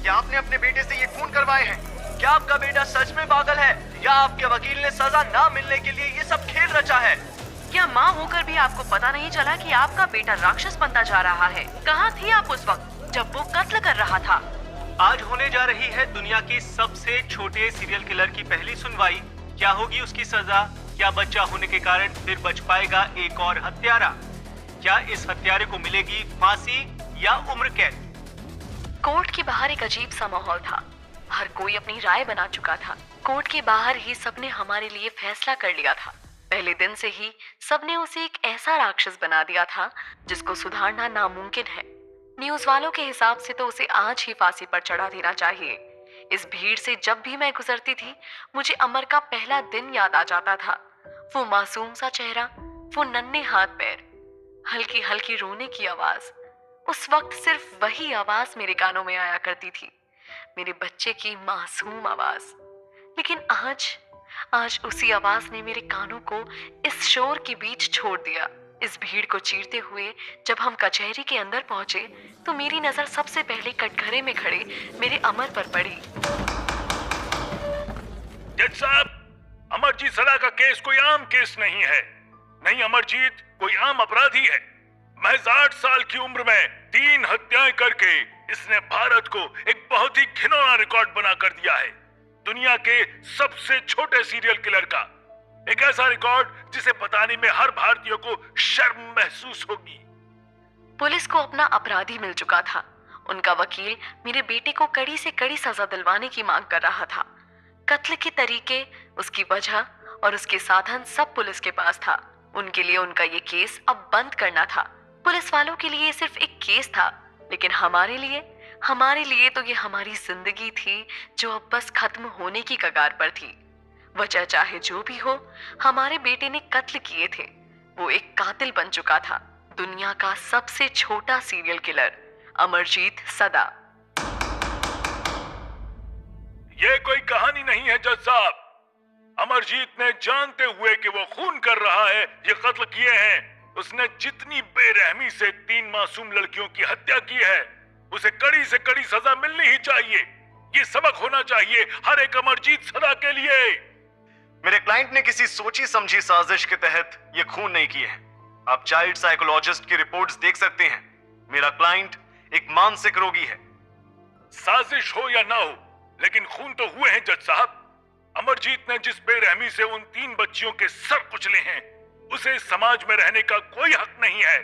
क्या आपने अपने बेटे से ये खून करवाए हैं? क्या आपका बेटा सच में पागल है या आपके वकील ने सजा ना मिलने के लिए ये सब खेल रचा है? क्या माँ होकर भी आपको पता नहीं चला कि आपका बेटा राक्षस बनता जा रहा है? कहाँ थी आप उस वक्त जब वो कत्ल कर रहा था? आज होने जा रही है दुनिया की सबसे छोटे सीरियल किलर की पहली सुनवाई। क्या होगी उसकी सजा? क्या बच्चा होने के कारण फिर बच पाएगा एक और हत्यारा? क्या इस हत्यारे को मिलेगी फांसी या उम्र कैद? कोर्ट के बाहर एक अजीब सा माहौल था। हर कोई अपनी राय बना चुका था। कोर्ट के बाहर ही सबने हमारे लिए फैसला कर लिया था। पहले दिन से ही सबने उसे एक ऐसा राक्षस बना दिया था जिसको सुधारना नामुमकिन है। न्यूज वालों के हिसाब से तो उसे आज ही फांसी पर चढ़ा देना चाहिए। इस भीड़ से जब भी मैं गुजरती थी मुझे अमर का पहला दिन याद आ जाता था। वो मासूम सा चेहरा, वो नन्हे हाथ पैर, हल्की हल्की रोने की आवाज। उस वक्त सिर्फ वही आवाज मेरे कानों में आया करती थी, मेरे बच्चे की मासूम आवाज। लेकिन आज उसी आवाज ने मेरे कानों को इस शोर के बीच छोड़ दिया। इस भीड़ को चीरते हुए जब हम कचहरी के अंदर पहुंचे तो मेरी नजर सबसे पहले कटघरे में खड़े मेरे अमर पर पड़ी। जज साहब, अमरजीत सदा का केस कोई आम केस नहीं है। नहीं, अमरजीत कोई आम अपराधी है। महज 8 साल की उम्र में 3 हत्याएं करके इसने भारत को एक बहुत ही घिनौना रिकॉर्ड बना कर दिया है। दुनिया के सबसे छोटे सीरियल किलर का एक ऐसा रिकॉर्ड जिसे बताने में हर भारतीय को शर्म महसूस होगी। पुलिस को अपना अपराधी मिल चुका था। उनका वकील मेरे बेटे को कड़ी से कड़ी सजा दिलवाने की मांग कर रहा था। कत्ल के तरीके, उसकी वजह और उसके साधन सब पुलिस के पास था। उनके लिए उनका ये केस अब बंद करना था। पुलिस वालों के लिए सिर्फ एक केस था, लेकिन हमारे लिए तो ये हमारी जिंदगी थी जो अब बस खत्म होने की कगार पर थी। वजह चाहे जो भी हो, हमारे बेटे ने कत्ल किए थे। वो एक कातिल बन चुका था, दुनिया का सबसे छोटा सीरियल किलर, अमरजीत सदा। ये कोई कहानी नहीं है जज साहब। अमरजीत ने जानते हुए कि वो खून कर रहा है ये कत्ल किए हैं। उसने जितनी बेरहमी से 3 मासूम लड़कियों की हत्या की है, उसे कड़ी से कड़ी सजा मिलनी ही चाहिए। ये सबक होना चाहिए हर एक अमरजीत सदा के लिए। मेरे क्लाइंट ने किसी सोची समझी साजिश के तहत ये खून नहीं किए हैं। आप चाइल्ड साइकोलॉजिस्ट की रिपोर्ट्स देख सकते हैं। मेरा क्लाइंट एक मानसिक रोगी है। साजिश हो या ना हो, लेकिन खून तो हुए हैं जज साहब। अमरजीत ने जिस बेरहमी से उन 3 बच्चियों के सर कुचले हैं, उसे इस समाज में रहने का कोई हक नहीं है।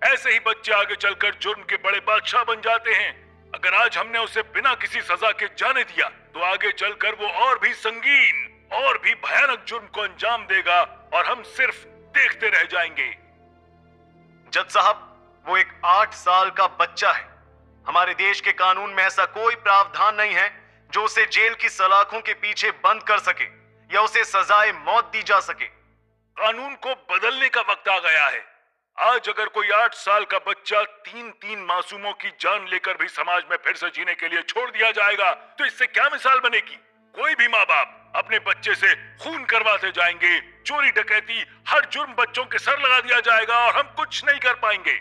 ऐसे ही बच्चे आगे चलकर जुर्म के बड़े बादशाह बन जाते हैं। अगर आज हमने उसे बिना किसी सजा के जाने दिया तो आगे चलकर वो और भी संगीन और भी भयानक जुर्म को अंजाम देगा और हम सिर्फ देखते रह जाएंगे। जज साहब, वो एक 8 साल का बच्चा है। हमारे देश के कानून में ऐसा कोई प्रावधान नहीं है जो उसे जेल की सलाखों के पीछे बंद कर सके या उसे सजाए मौत दी जा सके। कानून को बदलने का वक्त आ गया है। आज अगर कोई 8 साल का बच्चा 3 मासूमों की जान लेकर भी समाज में फिर से जीने के लिए छोड़ दिया जाएगा तो इससे क्या मिसाल बनेगी? कोई भी माँ बाप अपने बच्चे से खून करवाते जाएंगे, चोरी डकैती हर जुर्म बच्चों के सर लगा दिया जाएगा और हम कुछ नहीं कर पाएंगे।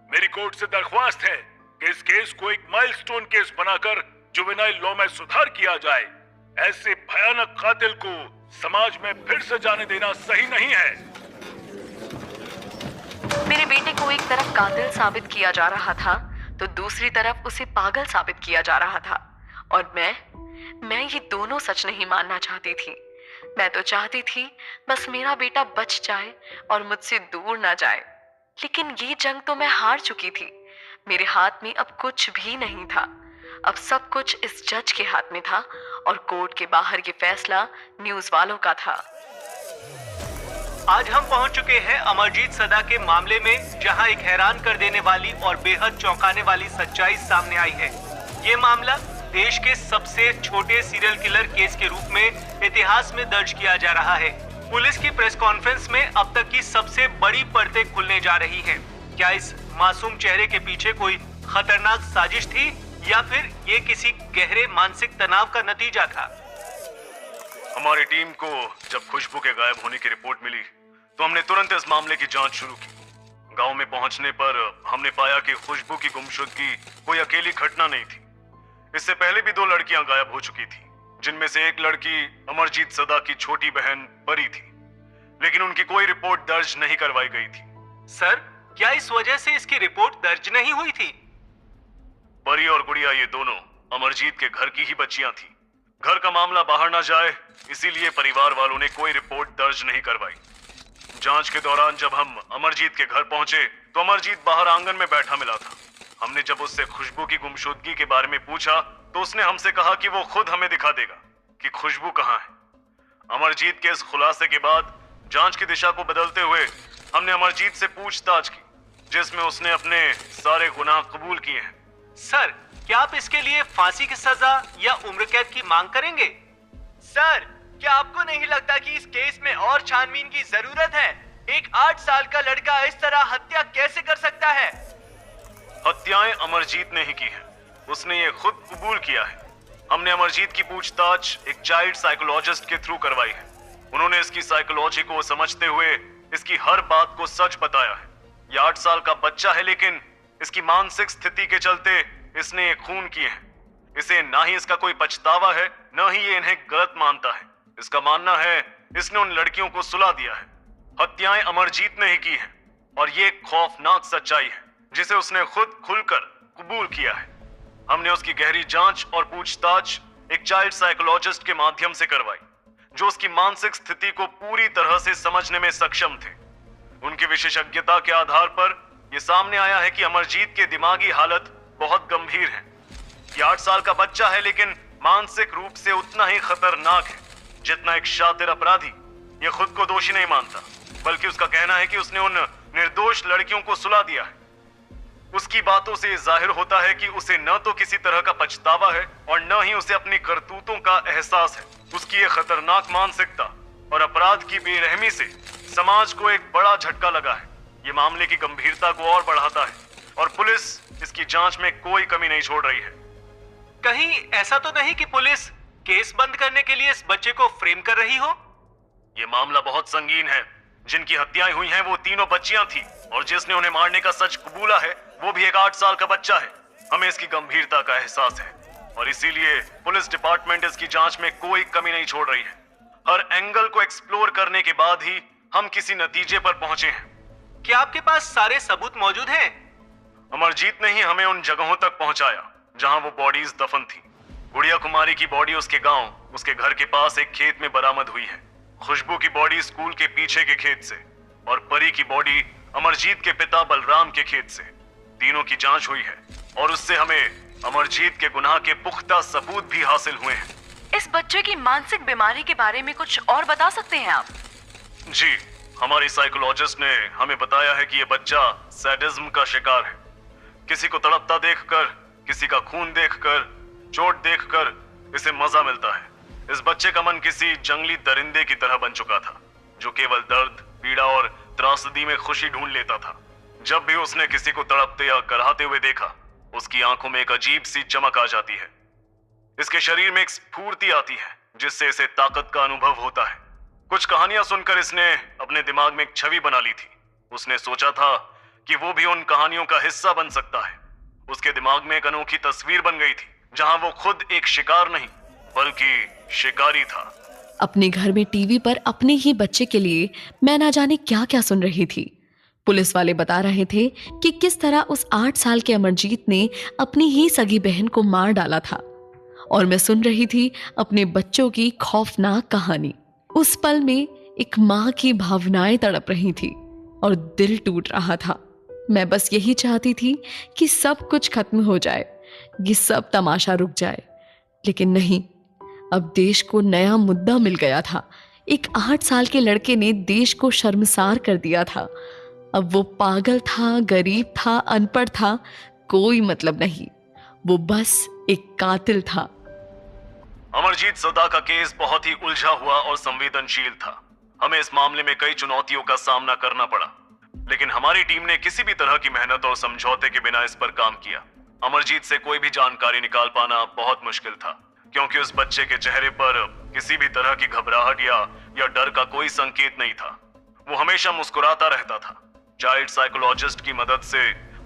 मेरी कोर्ट से दरख्वास्त है कि इस केस को एक माइलस्टोन केस बनाकर जुवेनाइल लॉ में सुधार किया जाए। ऐसे भयानक कातिल को समाज में फिर से जाने देना सही नहीं है। मेरे बेटे को एक तरफ कातिल साबित किया जा रहा था तो दूसरी तरफ उसे पागल साबित किया जा रहा था। और मैं ये दोनों सच नहीं मानना चाहती थी। मैं तो चाहती थी बस मेरा बेटा बच जाए और मुझसे दूर ना जाए। लेकिन ये जंग तो मैं हार चुकी थी। मेरे हाथ में अब कुछ भी नहीं था। अब सब कुछ इस जज के हाथ में था और कोर्ट के बाहर ये फैसला न्यूज वालों का था। आज हम पहुंच चुके हैं अमरजीत सदा के मामले में, जहां एक हैरान कर देने वाली और बेहद चौंकाने वाली सच्चाई सामने आई है। ये मामला देश के सबसे छोटे सीरियल किलर केस के रूप में इतिहास में दर्ज किया जा रहा है। पुलिस की प्रेस कॉन्फ्रेंस में अब तक की सबसे बड़ी परतें खुलने जा रही हैं। क्या इस मासूम चेहरे के पीछे कोई खतरनाक साजिश थी या फिर ये किसी गहरे मानसिक तनाव का नतीजा था? हमारी टीम को जब खुशबू के गायब होने की रिपोर्ट मिली तो हमने तुरंत इस मामले की जांच शुरू की। गांव में पहुंचने पर हमने पाया कि खुशबू की गुमशुदगी कोई अकेली घटना नहीं थी। इससे पहले भी 2 लड़कियां गायब हो चुकी थी, जिनमें से एक लड़की अमरजीत सदा की छोटी बहन परी थी, लेकिन उनकी कोई रिपोर्ट दर्ज नहीं करवाई गई थी। सर, क्या इस वजह से इसकी रिपोर्ट दर्ज नहीं हुई थी? परी और गुड़िया ये दोनों अमरजीत के घर की ही बच्चियां थी। घर का मामला बाहर ना जाए, इसीलिए परिवार वालों ने कोई रिपोर्ट दर्ज नहीं करवाई। जांच के दौरान जब हम अमरजीत के घर पहुंचे तो अमरजीत बाहर आंगन में बैठा मिला था। हमने जब उससे खुशबू की गुमशुदगी के बारे में पूछा तो उसने हमसे कहा कि वो खुद हमें दिखा देगा कि खुशबू कहाँ है। अमरजीत के इस खुलासे के बाद जांच की दिशा को बदलते हुए हमने अमरजीत से पूछताछ की, जिसमें उसने अपने सारे गुनाह कबूल किए हैं। सर, क्या आप इसके लिए फांसी की सजा या उम्र कैद की मांग करेंगे? सर, क्या आपको नहीं लगता कि इस केस में और छानबीन की जरूरत है? एक 8 साल का लड़का इस तरह हत्या कैसे कर सकता है? हत्याएं अमरजीत ने ही की है, उसने ये खुद कबूल किया है। हमने अमरजीत की पूछताछ एक चाइल्ड साइकोलॉजिस्ट के थ्रू करवाई है। उन्होंने इसकी साइकोलॉजी को समझते हुए इसकी हर बात को सच बताया है। ये 8 साल का बच्चा है, लेकिन इसकी मानसिक स्थिति के चलते इसने ये खून किए हैं। इसे ना ही इसका कोई पछतावा है, ना ही ये इन्हें गलत मानता है। इसका मानना है इसने उन लड़कियों को सुला दिया है। हत्याएं अमरजीत ने ही की हैं, और ये एक खौफनाक सच्चाई है जिसे उसने खुद खुलकर कबूल किया है। हमने उसकी गहरी जांच और पूछताछ एक चाइल्ड साइकोलॉजिस्ट के माध्यम से करवाई, जो उसकी मानसिक स्थिति को पूरी तरह से समझने में सक्षम थे। उनकी विशेषज्ञता के आधार पर यह सामने आया है कि अमरजीत की दिमागी हालत बहुत गंभीर है। ये 8 साल का बच्चा है, लेकिन मानसिक रूप से उतना ही खतरनाक है जितना एक शातिर अपराधी। ये खुद को दोषी नहीं मानता, बल्कि उसका कहना है कि उसने उन निर्दोष लड़कियों को सुला दिया है। उसकी बातों से जाहिर होता है कि उसे न तो किसी तरह का पछतावा है और न ही उसे अपनी करतूतों का एहसास है। उसकी ये खतरनाक मानसिकता और अपराध की बेरहमी से समाज को एक बड़ा झटका लगा है। ये मामले की गंभीरता को और बढ़ाता है, और पुलिस इसकी जांच में कोई कमी नहीं छोड़ रही है। कहीं ऐसा तो नहीं कि पुलिस केस बंद करने के लिए इस बच्चे को फ्रेम कर रही हो? ये मामला बहुत संगीन है। जिनकी हत्याएं हुई हैं वो तीनों बच्चियां थी, और जिसने उन्हें मारने का सच कबूला है वो भी एक 8 साल का बच्चा है। हमें इसकी गंभीरता का एहसास है, और इसीलिए पुलिस डिपार्टमेंट इसकी जांच में कोई कमी नहीं छोड़ रही है। हर एंगल को एक्सप्लोर करने के बाद ही हम किसी नतीजे पर पहुंचे हैं। क्या आपके पास सारे सबूत मौजूद हैं? अमरजीत ने ही हमें उन जगहों तक पहुंचाया जहां वो बॉडीज दफन थी। गुड़िया कुमारी की बॉडी उसके गांव, उसके घर के पास एक खेत में बरामद हुई है। खुशबू की बॉडी स्कूल के पीछे के खेत से, और परी की बॉडी अमरजीत के पिता बलराम के खेत से। तीनों की जांच हुई है, और उससे हमें अमरजीत के गुनाह के पुख्ता सबूत भी हासिल हुए हैं। इस बच्चे की मानसिक बीमारी के बारे में कुछ और बता सकते हैं आप? जी, हमारी साइकोलॉजिस्ट ने हमें बताया है कि यह बच्चा सैडिज्म का शिकार है। किसी को तड़पता देखकर, किसी का खून देखकर, चोट देखकर इसे मजा मिलता है। इस बच्चे का मन किसी जंगली दरिंदे की तरह बन चुका था, जो केवल दर्द, पीड़ा और त्रासदी में खुशी ढूंढ लेता था। जब भी उसने किसी को तड़पते या कराहते हुए देखा, उसकी आंखों में एक अजीब सी चमक आ जाती है। इसके शरीर में एक स्फूर्ति आती है, जिससे इसे ताकत का अनुभव होता है। कुछ कहानियां सुनकर इसने अपने दिमाग में एक छवि बना ली थी। उसने सोचा था कि वो भी उन कहानियों का हिस्सा बन सकता है। उसके दिमाग में एक अनोखी तस्वीर बन गई थी, जहां वो खुद एक शिकार नहीं बल्कि शिकारी था। अपने घर में टीवी पर अपने ही बच्चे के लिए मैं ना जाने क्या क्या सुन रही थी। पुलिस वाले बता रहे थे कि किस तरह उस 8 साल के अमरजीत ने अपनी ही सगी बहन को मार डाला था, और मैं सुन रही थी अपने बच्चों की खौफनाक कहानी। उस पल में एक माँ की भावनाएं तड़प रही थी और दिल टूट रहा था। मैं बस यही चाहती थी कि सब कुछ खत्म हो जाए, ये सब तमाशा रुक जाए, लेकिन नहीं। अब देश को नया मुद्दा मिल गया था। एक 8 साल के लड़के ने देश को शर्मसार कर दिया था। अब वो पागल था, गरीब था, अनपढ़ था, कोई मतलब नहीं। वो बस एक कातिल था। अमरजीत सदा का केस बहुत ही उलझा हुआ और संवेदनशील था। हमें इस मामले में कई चुनौतियों का सामना करना पड़ा, लेकिन हमारी टीम ने किसी भी तरह की मेहनत और समझौते के बिना इस पर काम किया। अमरजीत से कोई भी जानकारी निकाल पाना बहुत मुश्किल था, क्योंकि उस बच्चे के चेहरे पर किसी भी तरह की घबराहट या डर का कोई संकेत नहीं था। वो हमेशा मुस्कुराता रहता था। चाइल्ड साइकोलॉजिस्ट की मदद से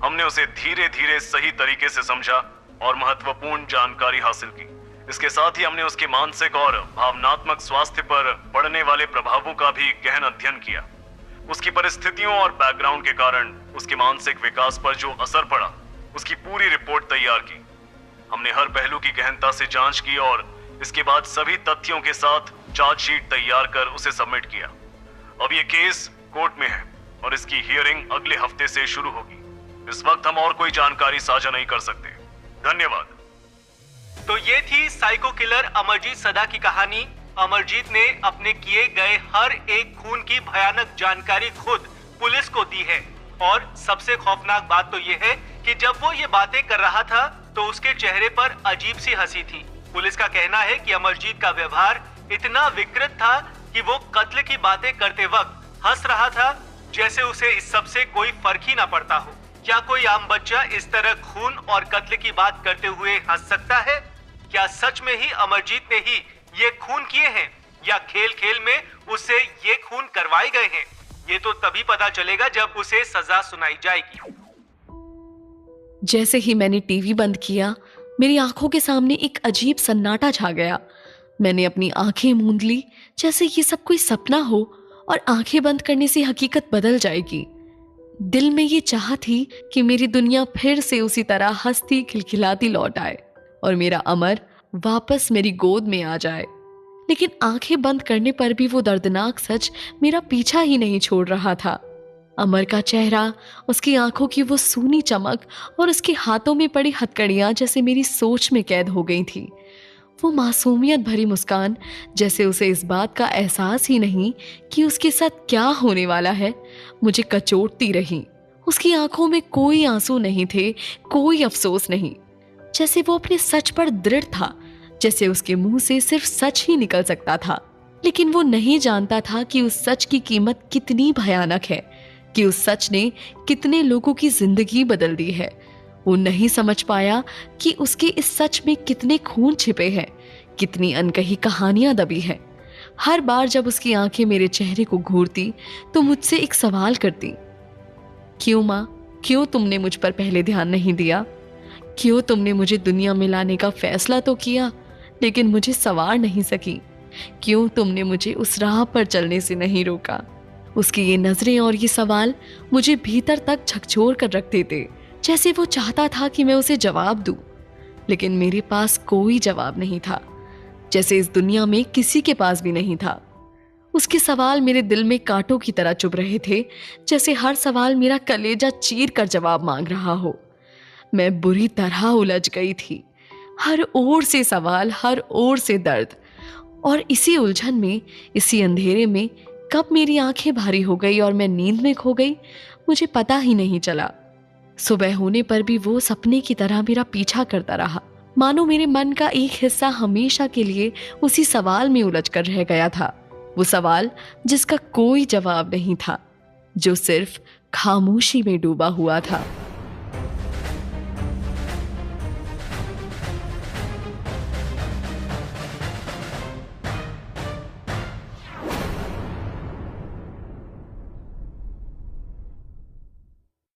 हमने उसे धीरे धीरे सही तरीके से समझा और महत्वपूर्ण जानकारी हासिल की। इसके साथ ही हमने उसके मानसिक और भावनात्मक स्वास्थ्य पर पड़ने वाले प्रभावों का भी गहन अध्ययन किया। उसकी परिस्थितियों और बैकग्राउंड के कारण उसके मानसिक विकास पर जो असर पड़ा, उसकी पूरी रिपोर्ट तैयार की। हमने हर पहलू की गहनता से जांच की और इसके बाद सभी तथ्यों के साथ चार्जशीट तैयार कर उसे सबमिट किया। अब ये केस कोर्ट में है और इसकी हियरिंग अगले हफ्ते से शुरू होगी। इस वक्त हम और कोई जानकारी साझा नहीं कर सकते। धन्यवाद। तो ये थी साइको किलर अमरजीत सदा की कहानी। अमरजीत ने अपने किए गए हर एक खून की भयानक जानकारी खुद पुलिस को दी है। और सबसे खौफनाक बात तो ये है कि जब वो ये बातें कर रहा था तो उसके चेहरे पर अजीब सी हंसी थी। पुलिस का कहना है कि अमरजीत का व्यवहार इतना विकृत था कि वो कत्ल की बातें करते वक्त हंस रहा था जैसे उसे इस सब से कोई फर्क ही ना पड़ता हो। क्या कोई आम बच्चा इस तरह खून और कत्ल की बात करते हुए हंस सकता है? क्या सच में ही अमरजीत ने ही ये खून किए हैं या खेल खेल में उससे ये खून करवाए गए हैं? ये तो तभी पता चलेगा जब उसे सजा सुनाई जाएगी। जैसे ही मैंने टीवी बंद किया, मेरी आंखों के सामने एक अजीब सन्नाटा छा गया। मैंने अपनी आंखें मूंद ली जैसे ये सब कोई सपना हो और आंखें बंद करने से हकीकत बदल जाएगी। दिल में ये चाह थी कि मेरी दुनिया फिर से उसी तरह हंसती खिलखिलाती लौट आए और मेरा अमर वापस मेरी गोद में आ जाए। लेकिन आंखें बंद करने पर भी वो दर्दनाक सच मेरा पीछा ही नहीं छोड़ रहा था। अमर का चेहरा, उसकी आंखों की वो सूनी चमक और उसके हाथों में पड़ी हथकड़ियां जैसे मेरी सोच में कैद हो गई थी। वो मासूमियत भरी मुस्कान, जैसे उसे इस बात का एहसास ही नहीं कि उसके साथ क्या होने वाला है, मुझे कचोटती रही। उसकी आंखों में कोई आंसू नहीं थे, कोई अफसोस नहीं, जैसे वो अपने सच पर दृढ़ था, जैसे उसके मुंह से सिर्फ सच ही निकल सकता था। लेकिन वो नहीं जानता था कि उस सच की कीमत कितनी भयानक है, कि उस सच ने कितने लोगों की जिंदगी बदल दी है। वो नहीं समझ पाया कि उसके इस सच में कितने खून छिपे हैं, कितनी अनकही कहानियां दबी हैं। हर बार जब उसकी आंखें मेरे चेहरे को घूरती तो मुझसे एक सवाल करती, क्यों माँ, क्यों तुमने मुझ पर पहले ध्यान नहीं दिया? क्यों तुमने मुझे दुनिया में लाने का फैसला तो किया लेकिन मुझे संवार नहीं सकी? क्यों तुमने मुझे उस राह पर चलने से नहीं रोका? उसकी ये नजरें और ये सवाल मुझे भीतर तक झकझोर कर रखते थे, जैसे वो चाहता था कि मैं उसे जवाब दूं। लेकिन मेरे पास कोई जवाब नहीं था, जैसे इस दुनिया में किसी के पास भी नहीं था। उसके सवाल मेरे दिल में कांटों की तरह चुभ रहे थे, जैसे हर सवाल मेरा कलेजा चीर कर जवाब मांग रहा हो। मैं बुरी तरह उलझ गई थी। हर ओर से सवाल, हर ओर से दर्द, और इसी उलझन में, इसी अंधेरे में कब मेरी आंखें भारी हो गई और मैं नींद में खो गई, मुझे पता ही नहीं चला। सुबह होने पर भी वो सपने की तरह मेरा पीछा करता रहा, मानो मेरे मन का एक हिस्सा हमेशा के लिए उसी सवाल में उलझ कर रह गया था। वो सवाल जिसका कोई जवाब नहीं था, जो सिर्फ खामोशी में डूबा हुआ था।